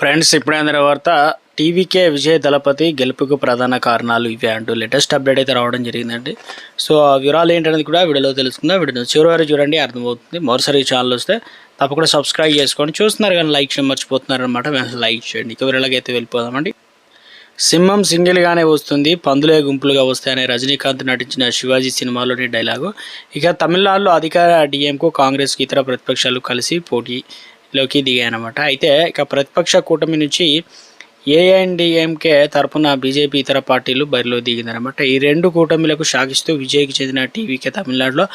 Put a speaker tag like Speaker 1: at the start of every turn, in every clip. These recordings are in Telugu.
Speaker 1: ఫ్రెండ్స్, ఇప్పుడైన వార్త టీవీకే విజయ్ దళపతి గెలుపుకు ప్రధాన కారణాలు ఇవే అంటూ లేటెస్ట్ అప్డేట్ అయితే రావడం జరిగిందండి. సో ఆ వివరాలు ఏంటనేది కూడా వీడియోలో తెలుసుకుందాం. వీడియోని చివరి వరకు చూడండి, అర్థమవుతుంది. మరోసారి ఈ ఛానల్ వస్తే తప్పకుండా సబ్స్క్రైబ్ చేసుకోండి. చూస్తున్నారు కానీ లైక్ చేయడం మర్చిపోతున్నారు అనమాట. వెంటనే లైక్ చేయండి. ఇక వివరాలకైతే వెళ్ళిపోదామండి. సింహం సింగిల్గానే వస్తుంది, పందులే గుంపులుగా వస్తాయనే రజనీకాంత్ నటించిన శివాజీ సినిమాలోని డైలాగు ఇక తమిళనాడులో అధికార డిఎంకు కాంగ్రెస్కి ఇతర ప్రతిపక్షాలు కలిసి పోటీలోకి దిగాయన్నమాట. అయితే ఇక ప్రతిపక్ష కూటమి నుంచి ఏఐఎన్డీఎంకే తరపున బీజేపీ ఇతర పార్టీలు బరిలో దిగిందనమాట. ఈ రెండు కూటమిలకు షాకిస్తూ విజయ్కి చెందిన టీవీకే తమిళనాడులో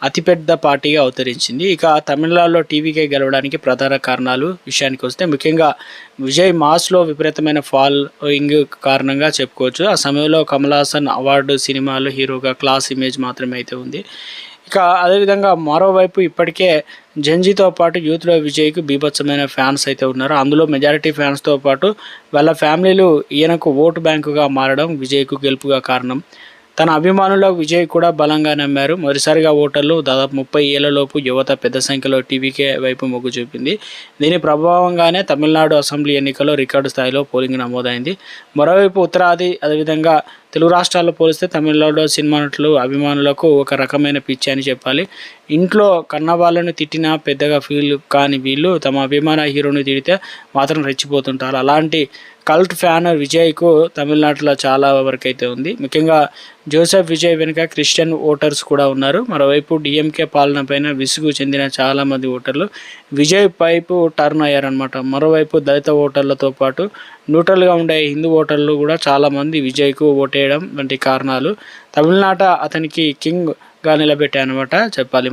Speaker 1: అతిపెద్ద పార్టీగా అవతరించింది. ఇక తమిళనాడులో టీవీకే గెలవడానికి ప్రధాన కారణాలు విషయానికి వస్తే ముఖ్యంగా విజయ్ మాస్లో విపరీతమైన ఫాలోయింగ్ కారణంగా చెప్పుకోవచ్చు. ఆ సమయంలో కమల్ హాసన్ అవార్డు సినిమాలో హీరోగా క్లాస్ ఇమేజ్ మాత్రమే అయితే ఉంది. ఇక అదేవిధంగా మరోవైపు ఇప్పటికే జంజీతో పాటు యూత్లో విజయ్కు బీభత్సమైన ఫ్యాన్స్ అయితే ఉన్నారు. అందులో మెజారిటీ ఫ్యాన్స్తో పాటు వాళ్ళ ఫ్యామిలీలు ఈయనకు ఓటు బ్యాంకుగా మారడం విజయ్కు గెలుపుగా కారణం. తన అభిమానులు విజయ్ కూడా బలంగా నమ్మారు. మొదటిసారిగా ఓటర్లు దాదాపు 30 ఏళ్లలోపు యువత పెద్ద సంఖ్యలో టీవీకే వైపు మొగ్గు చూపింది. దీని ప్రభావంగానే తమిళనాడు అసెంబ్లీ ఎన్నికల్లో రికార్డు స్థాయిలో పోలింగ్ నమోదైంది. మరోవైపు ఉత్తరాది అదేవిధంగా తెలుగు రాష్ట్రాల్లో పోలిస్తే తమిళనాడులో సినిమా నటులు అభిమానులకు ఒక రకమైన పిచ్చి అని చెప్పాలి. ఇంట్లో కన్న వాళ్ళను తిట్టినా పెద్దగా ఫీల్ కాని వీళ్ళు తమ అభిమాన హీరోని తిడితే మాత్రం రెచ్చిపోతుంటారు. అలాంటి కల్ట్ ఫ్యాన్ విజయ్కు తమిళనాడులో చాలా వరకు అయితే ఉంది. ముఖ్యంగా జోసెఫ్ విజయ్ వెనుక క్రిస్టియన్ ఓటర్స్ కూడా ఉన్నారు. మరోవైపు డిఎంకే పాలన పైన విసుగు చెందిన చాలామంది ఓటర్లు విజయ్ వైపు టర్న్ అయ్యారనమాట. మరోవైపు దళిత ఓటర్లతో పాటు న్యూట్రల్గా ఉండే హిందూ ఓటర్లు కూడా చాలామంది విజయ్కు ఓటేయడం వంటి కారణాలు తమిళనాట అతనికి కింగ్గా నిలబెట్టాయన్నమాట చెప్పాలి.